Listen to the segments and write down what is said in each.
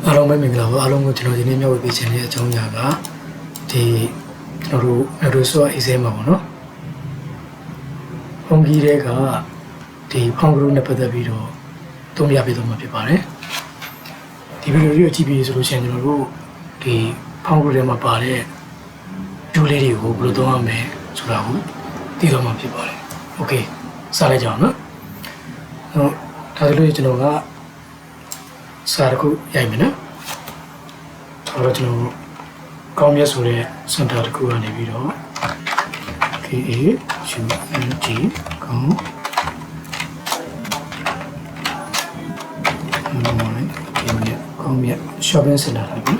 အားလုံးပဲမင်္ဂလာပါအားလုံးကိုကျွန်တော်ဒီနေ့မျှဝေပေးခြင်းတဲ့အကြောင်းအရာကဒီကျွန်တော်တို့ဆိုအေးစေးမှာပေါ့နော်။ပုံကြီးတွေကဒီဖောင်ဂရုနဲ့ပတ်သက်ပြီးတော့သုံးပြပေးတော့မှာဖြစ်ပါတယ်။ဒီဗီဒီယိုလေးကိုကြည့်ပြီးဆိုလို့ရှိရင်ကျွန်တော်တို့ဒီဖောင်ဂရုထဲမှာပါတဲ့ဂျူလေးတွေကိုဘယ်လိုသုံးရမလဲဆိုတာကိုသိတော့မှာဖြစ်ပါတယ်။ Okay စလိုက်ကြအောင်နော်။ဟိုဒါဆိုလို့ကျွန်တော်ကစာတစ်ခုရိုက်မယ်နော်။ကျွန်တော်ကောင်းမြတ်ဆိုတဲ့စင်တာတစ်ခုကနေပြီးတော့ KAUNT ကောင်းမြတ် shopping center လာပြီ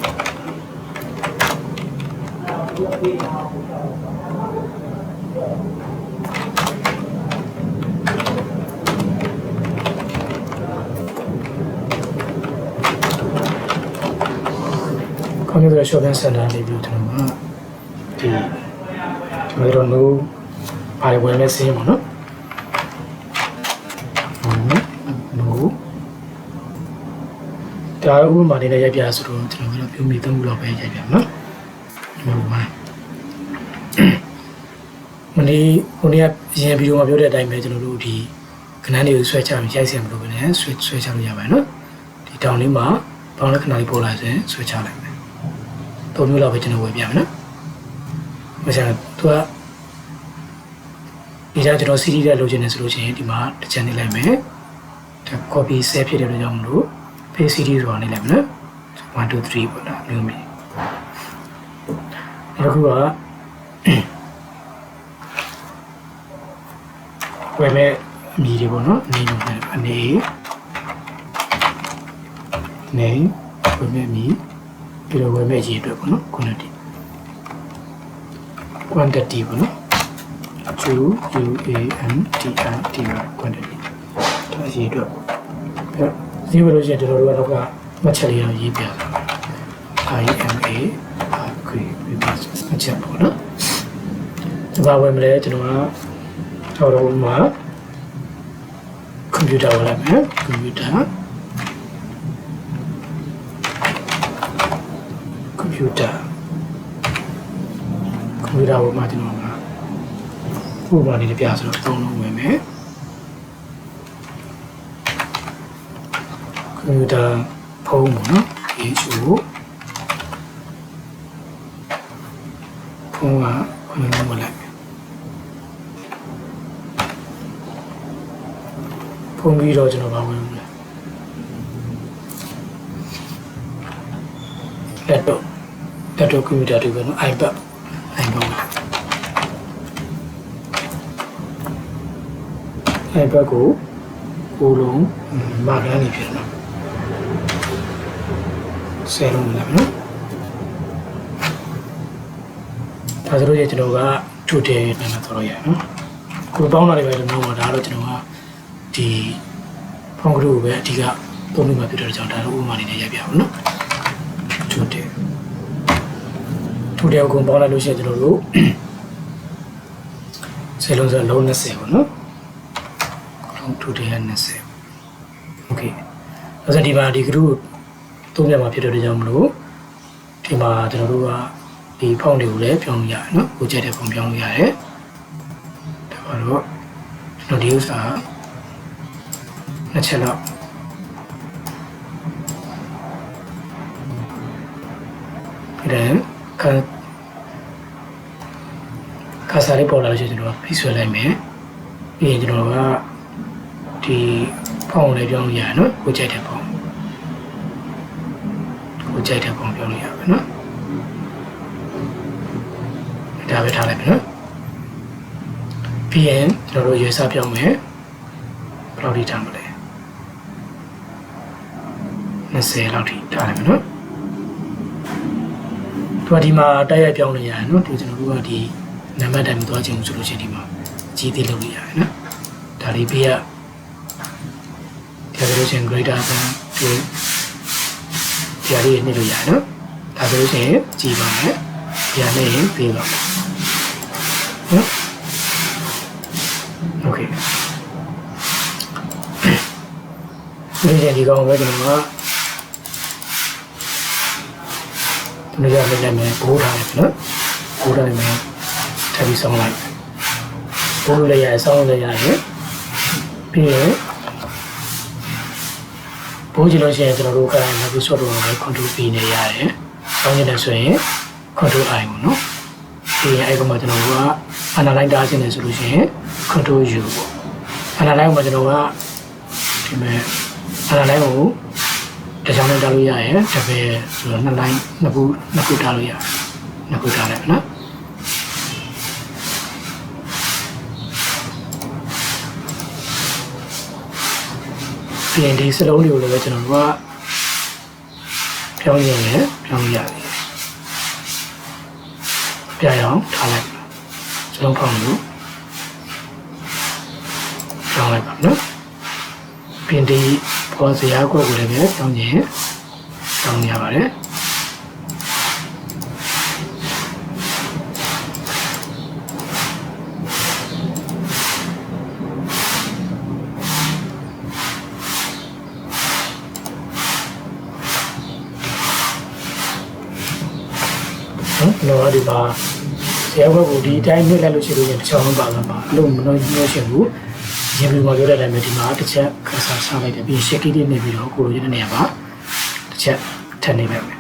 ကောင်းမြတ် shopping center နေပြီးတော့ကျွန်တော်တို့ဘာတွေဝင်လဲစင်းပါနော်ဒါဥပမာလေးနဲ့ရိုက်ပြဆိုတော့ကျွန်တော်တို့ပြုမိသုံးခုလောက်ပဲရိုက်ပြနော်မနေ့ကရင်ဗီဒီယိုမှာပြောတဲ့အတိုင်းပဲကျွန်တော်တို့ဒီခဏလေးကိုဆွဲချပြီးရိုက်စင်မလို့ပဲねဆွဲချလို့ရပါတယ်နော်ဒီတောင်လေးမှာပေါင်းလက်ခဏလေးပေါ်လာရင်ဆွဲချလိုက်မယ်၃မျိုးလောက်ပဲကျွန်တော်ဝယ်ပြမယ်နော်မဆန်သူကဒီကကျွန်တော် CD တက်လိုချင်တယ်ဆိုလို့ရှိရင်ဒီမှာတစ်ချက်နေလိုက်မယ်ဒါ copy save ဖြစ်တဲ့အတွက်ကြောင့်မလို့ page CD ဆိုတာနေလိုက်မယ်နော်1 2 3ပေါ့နော်မျိုးမျိုးနောက်တစ်ခုကဝယ်မဲ့အမည်တွေပေါ့နော်အနေနဲ့အနေနေဝယ်မဲ့အမည်ပြီးတော့ဝယ်မဲ့ရေးအတွက်ပေါ့နော် quantity ပေါ့နော်QUANTITY quantity ဒါရေးအတွက်ဒီလိုလို့ရှိရင်ကျွန်တော်တို့ကတော့မှတ်ချက်လေးတော့ရေးပြတာIMA ခွေမှတ်ချက်ပေါ့နော်ဒီမှာဝင်မလဲကျွန်တော်ကထောက်တော့မှာကွန်ပျူတာဝင်လိုက်မယ်ကွန်ပျူတာပေါ်မှာကျွန်တော်ကဥပမာလေးပြဆိုတော့သုံးလုံးဝင်မယ်ကွန်ပျူတာဖုန်းပေါ့နော်ဒီချို့ဖုန်းကခွင့်လုံးဝင်လိုက်ဖုန်းပြီးတော့ကျွန်တော်ပါဝင်မယ်လက်တော့ကွန်ပျူတာတွေပဲနော် iPad ကိုကိုလုံးမာကန်းနေဖြစ်တော့ဆယ်လုံးလာနော်ဒါဆိုလို့ကျွန်တော်ကထုတ်တယ်ပြန်လာတော့ရနော်ကိုပေါင်းလာတယ်ပဲလို့ပြောတာဒါတော့ကျွန်တော်ကဒီဖုန်းကလေးကိုပဲအဓိကပုံလို့မှဖြစ်တဲ့ကြောင့်ဒါတော့ဥပမာနေနဲ့ရိုက်ပြအောင်နော်ထုတ်တယ်ကိုပေါင်းလိုက်လို့ရှိရင်ကျွန်တော်တို့ဆယ်လုံးဆိုလုံး20ပေါ့နော်ထုတ်တယ်20 Okay ဒါဆိုဒီမှာဒီ group သုံးပြမှာဖြစ်တဲ့ကြောင့်မလို့ဒီမှာကျွန်တော်တို့ကဒီဖုန်းတွေကိုလည်းပြောင်းလို့ရတယ်နော်ကိုကြိုက်တဲ့ဖုန်းပြောင်းလို့ရတယ်ဒါပါတော့ကျွန်တော်ဒီဥစ္စာနှစ်ချက်တော့ဒါကာစာလေးပေါ်လာလို့ရှိရင်ကျွန်တော်ဖိဆွဲလိုက်မယ်ပြီးရင်ကျွန်တော်ကဒီဖုန်းလေးပြောင်းလို့ရတယ်နော်ကိုကြိုက်တဲ့ဖုန်းပြောင်းလို့ရပါမယ်နော်ဒါပဲထားလိုက်မယ်နော်ပြီးရင်ကျွန်တော်တို့ရွေးစားပြောင်းမယ်ဘယ်လောက်ထိထားမလဲ20လောက်ထိထားလိုက်မယ်နော်ဒီမှာတိုက်ရိုက်ပြောင်းလို့ရတယ်နော်ဒီကျွန်တော်တို့ကဒီနံပါတ်တိုင်းမသွားချင်ဘူးဆိုလို့ရှိရင်ဒီမှာကြီးသေးလုပ်လို့ရတယ်နော်ဒါလေးပြရဒါဆိုလို့ရှိရင် greater than 2ဒီအရေးနေလို့ရတယ်နော်ဒါဆိုလို့ရှိရင်ကြီးပါမယ်ဒီအနဲ့ရင်ပေးပါမယ်နော် Okay ဒီကောင်ပဲကျွန်တော်က ဒီရလေးနဲ့ဘိုးထားတယ်နော်ဘိုးထားတယ်မယ်ထပ်ပြီးဆောင်းလိုက်ဘိုးလေးရဆောင်းလေးရတယ်ပြီးရင်ဘိုးကြည့်လို့ရှိရင်ကျွန်တော်တို့ကလည်းပြီးဆော့တော့လည်း control P နဲ့ရတယ်ဆောင်းနေတယ်ဆိုရင် control I ပေါ့နော်ပြီးရင်အဲ့ကောင်မှကျွန်တော်တို့ကအနာလိုက်တားခြင်းတယ်ဆိုလို့ရှိရင် control U ပေါ့အနာလိုက်မှာကျွန်တော်ကဒီမဲ့အနာလိုက်ကိုတခြားနဲ့တားလို့ရရင်တပည့်ဆိုတော့နှစ်လိုင်းနှစ်ခုတားလို့ရတယ်နှစ်ခုတားလိုက်ပါနော်ပြီးရင်ဒီစလုံးတွေကိုလည်းကျွန်တော်တို့ကပြောင်းရင်လည်းပြောင်းရတယ်ပြရအောင်ထားလိုက်စလုံးဖောင်းလို့ပြောင်းလိုက်ပါနော်ပြီးရင်ဒီပေါ်စရာကွက်ကိုလည်းပြောင်းရင်ပြောင်းရပါတယ်နော်ဒီမှာဆရာကကိုဒီအတိုင်းမြှလိုက်လို့ရှိလို့ရင်တစ်ချောင်းပါမှာအဲ့လိုမနှောလို့ရှိဘူးရင်ပြီးမှပြောတဲ့အတိုင်းပဲဒီမှာတစ်ချက်ခါစားစားလိုက်တယ်ပြီးရှက်ကီးလေးနေပြီးတော့ကိုလိုချင်တဲ့နေရာမှာတစ်ချက်ထပ်နေလိုက်မယ်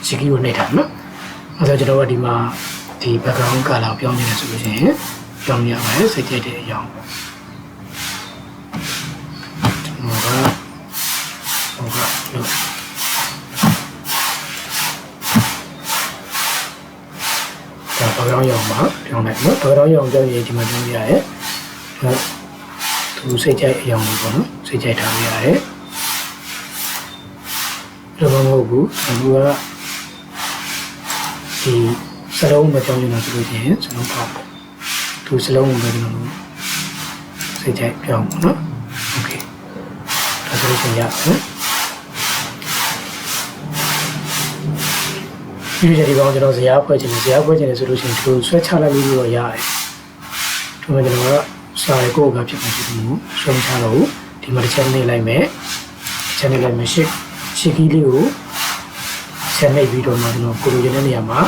ရှက်ကီးကိုနှိပ်ထားနော်အဲ့တော့ကျွန်တော်ကဒီမှာဒီ background color ပြောင်းနေတယ်ဆိုလို့ရှိရင်ပြောင်းရပါတယ်စိတ်ကြိုက်တဲ့အကြောင်းကျွန်တော်ကလို့ဘာကြောင့်ရောမှာပြောင်းလိုက်နော်ဘာကြောင့်ရောကြောင့်ဒီမှာပြောင်းရရဲသူစိတ်ကြိုက်အယောင်လေးပေါ့နော်စိတ်ကြိုက်ထားရရဲဒါမှမဟုတ်ဘူးသူကဒီစလုံးမပြောင်းနေတာဆိုလို့ရှိရင်စလုံးပေါ့သူစလုံးကိုပဲကျွန်တော်စိတ်ကြိုက်ပြောင်းပေါ့နော်โอเคဒါဆိုလို့ရှိရင်ရနော်ဒီကြဒီကောင်ကျွန်တော်ဇရာဖွဲ့ခြင်းဆိုလို့ရှိရင်သူဆွဲချလိုက်လို့တော့ရတယ်။ဒီမှာကျွန်တော်ကစာရီကိုကဖြစ်မှဖြစ်မှုဆွဲချလို့ဒီမှာတစ်ချက်နှိပ်လိုက်မယ်။ချက်နှိပ်လိုက်မယ်ရှစ်ကီးလေးကိုဆက်နှိပ်ပြီးတော့မှကျွန်တော်ကိုလိုချင်တဲ့နေရာမှာ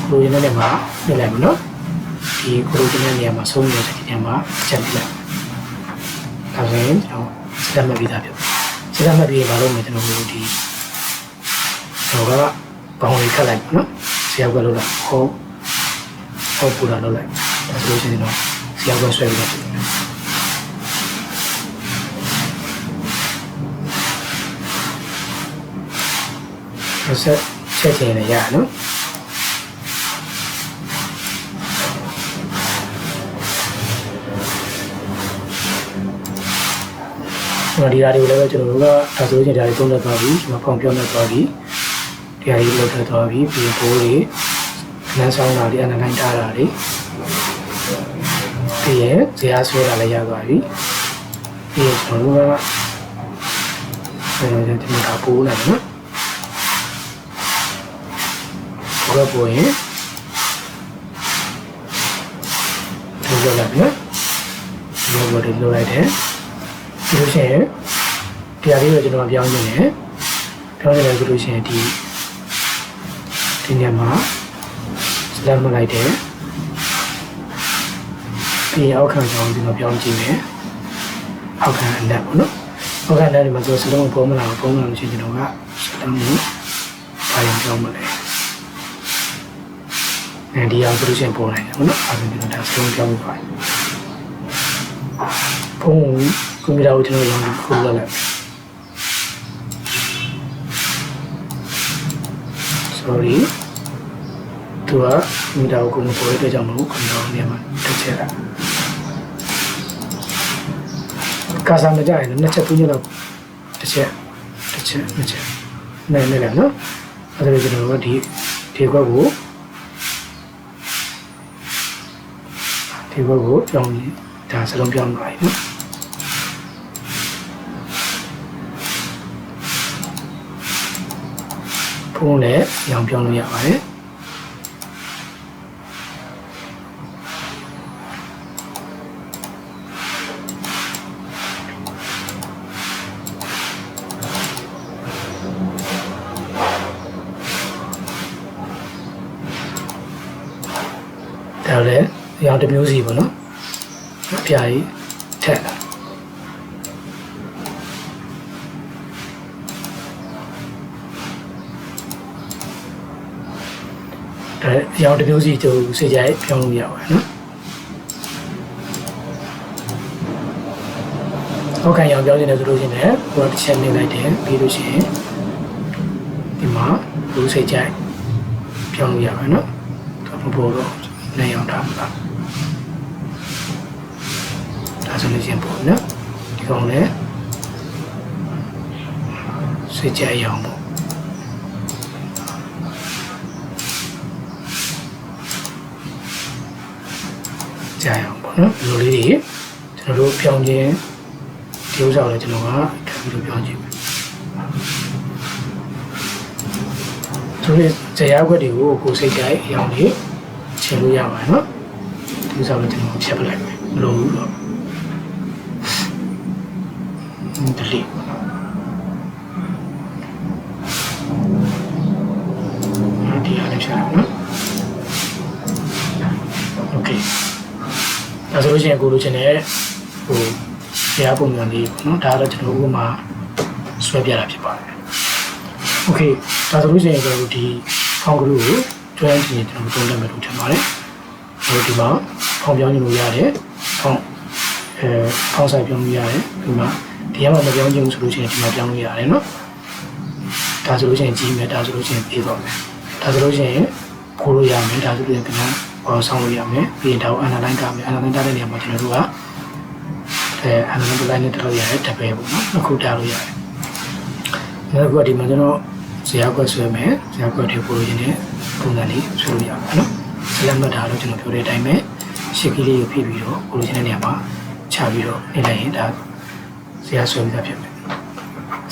နှိပ်လိုက်မယ်နော်။ဒီကိုလိုချင်တဲ့နေရာမှာဆုံးနေတဲ့နေရာမှာချက်နှိပ်လိုက်။ဒါဆိုရင်ကျွန်တော်စက်မှတ်ပြီးသားဖြစ်။စက်မှတ်ပြီးရင်ဘာလို့မကျွန်တော်တို့ဒီတော့ကဘောင်းလေးခတ်လိုက်နော်ဆရာကလုပ်လိုက်ဟောပူလာလုပ်လိုက်ဒါဆိုလို့ရှိရင်တော့ဆရာကဆွဲပြီးတော့ဆက်ချက်ချင်ရရနော်ဒီဟာတွေကိုလည်းကျွန်တော်တို့ကဒါဆိုရင်ဒါတွေသုံးသက်သွားပြီကျွန်တော်ဖောင်ပြောင်းနေသွားပြီဒီဟာတွေလောက်ထသွားပြီပြီးဘိုးတွေလမ်းဆောင်တာတွေအနတိုင်းထားတာတွေပြီးရင်ဇရာဆွဲတာလည်းရသွားပြီပြီးရင်ကျွန်တော်တို့ကဒီမှာပိုးလိုက်နော်ဘောပိုးရင်ဒီလိုလိုက်နော်ဘောတွေလိုလိုက်တယ်ဒီလိုရှိရင်ဒီဟာလေးကိုကျွန်တော်ပြောင်းနေတယ်ပြောင်းနေတယ်ဆိုလို့ရှိရင်ဒီနေရာမှာစလက်မလိုက်တယ်ပြီးအောက်ခံကြောင်းဒီမှာပြောင်းကြည့်မယ်အောက်ခံအနက်ပေါ့နော်အောက်ခံအနက်ဒီမှာဆိုစလုံးပုံမလာလို့ရှိရင်ကျွန်တော်ကစလုံးကိုဘာရင်ပြောင်းမလဲဒီအောင်ဆိုလို့ရှိရင်ပုံလိုက်တယ်ပေါ့နော်အဲ့ဒါကျွန်တော်ဒါစလုံးပြောင်းပါပုံကွန်ပျူတာကိုကျွန်တော်ရောင်းပြီးခိုးလိုက် sorry သူကကွန်ပျူတာကိုမပေါ်တဲ့ကြောင့်မဟုတ်ကွန်ပျူတာနေရာမှာတစ်ချက်လာကာစာမကြရင်နှစ်ချက်သုံးချက်လောက်တစ်ချက်နှစ်ချက်နေလေနော်အဲ့ဒါကျွန်တော်ကဒီခွက်ကိုပြောင်းပြီးဒါစလုံးပြောင်းသွားပြီနော်ဖုန်းလည်းရောင်ပြောင်းလို့ရပါတယ် ဒါလည်းရောင်တစ်မျိုးစီပေါ့နော်အပြာကြီးထက်လာဒါရောင်တစ်မျိုးစီသူစေကြိုက်ပြောင်းလို့ရပါတယ်နော်ဟုတ်ကဲ့ရောင်ပြောင်းနေတယ်ဆိုလို့ရှိရင်လည်းဟိုတစ်ချက်နေလိုက်တယ်ပြီးလို့ရှိရင်ဒီမှာလူစေကြိုက်ပြောင်းလို့ရပါတယ်နော်ဒါပေါ်တော့နေအောင်ထားပါဒါဆိုလို့ရှိရင်ပေါ့နော်ဒီကောင်လည်းစေကြိုက်အောင်ပေါ့ကြအောင်ပေါ့နော်ဒီလိုလေးတွေကျွန်တော်တို့ပြောင်းခြင်းဒီဥစ္စာကိုလည်းကျွန်တော်ကထပ်ပြီးတော့ပြောင်းခြင်းဆိုရင်ဇရာခွက်တွေကိုကိုယ်စိတ်ကြိုက်အရောင်တွေချင်လို့ရပါတယ်နော်ဒီဥစ္စာကိုကျွန်တော်ဖြတ်ပလိုက်မယ်မလိုဘူးတော့delete ဒီအားလေးဖြတ်နော် okay ဒါဆိုလို့ရှိရင်ကိုလိုချင်တဲ့ဟိုဇရာပုံစံလေးပေါ့နော်ဒါတော့ကျွန်တော်ဥပမာဆွဲပြတာဖြစ်ပါတယ် okay ဒါဆိုလို့ရှိရင်ကျွန်တော်ဒီဖောင်ကလေးကိုကျွမ်းကျင်ကျွန်တော်သုံးသပ်မယ်လို့ထင်ပါတယ်ဒီမှာဖောင်ပြောင်းနေလို့ရတယ်ဖောင်ဆိုင်ပြောင်းလို့ရတယ်ဒီမှာဒီမှာမပြောင်းချင်ဘူးဆိုလို့ရှိရင်ဒီမှာပြောင်းလို့ရတယ်နော်ဒါဆိုလို့ရှိရင်ကြီးမယ်ဒါဆိုလို့ရှိရင်ပြေးသွားမယ်ဒါဆိုလို့ရှိရင်ပို့လို့ရမယ်ဒါဆိုလို့ရှိရင်ကနန်းပေါ်ဆောင်လို့ရမယ်ပြီးရင်ဒါကိုအနာလိုင်းကမယ်အနာလိုင်းတားတဲ့နေရာမှာကျွန်တော်တို့ကအနာလိုင်းလိုင်းနဲ့တက်လို့ရတယ်တပည့်ပေါ့နော်အခုတားလို့ရတယ်နောက်တစ်ခုကဒီမှာကျွန်တော်ဇရာခွက်ဆွဲမယ်ဇရာခွက်တွေပို့လို့ရင်းပုံစံလေးဆွဲလို့ရပါနော်ဇလက်မှတ်တာလို့ကျွန်တော်ပြောတဲ့အတိုင်းပဲရှစ်ကလေးကိုဖိပြီးတော့ပို့လို့ရင်းတဲ့နေရာမှာချပြီးတော့နေလိုက်ရင်ဒါဇရာဆွဲပြီးသားဖြစ်မယ်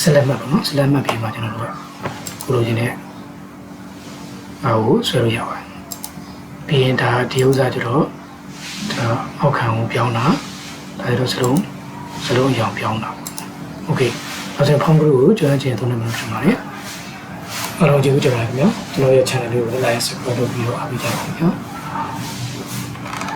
ဇလက်မှတ်ပေါ့နော်ဇလက်မှတ်ပြီးမှကျွန်တော်တို့ကပို့လို့ရင်းတဲ့အားကိုဆွဲလို့ရပါတယ်ပြီးရင်ဒါဒီဥစ္စာကျတော့ဒါအောက်ခံကိုပြောင်းတာဒါကျတော့စလုံးအရောင်ပြောင်းတာโอเคအဲ့ဒါဖောင်ကလေးကိုကျွမ်းကျင်သုံးနေမှာဖြစ်ပါတယ်အားလုံးကျေးဇူးတင်ပါတယ်ခင်ဗျာကျွန်တော်ရဲ့ channel လေးကို like subscribe လုပ်ပြီးတော့အားပေးကြပါဦးခင်ဗျာ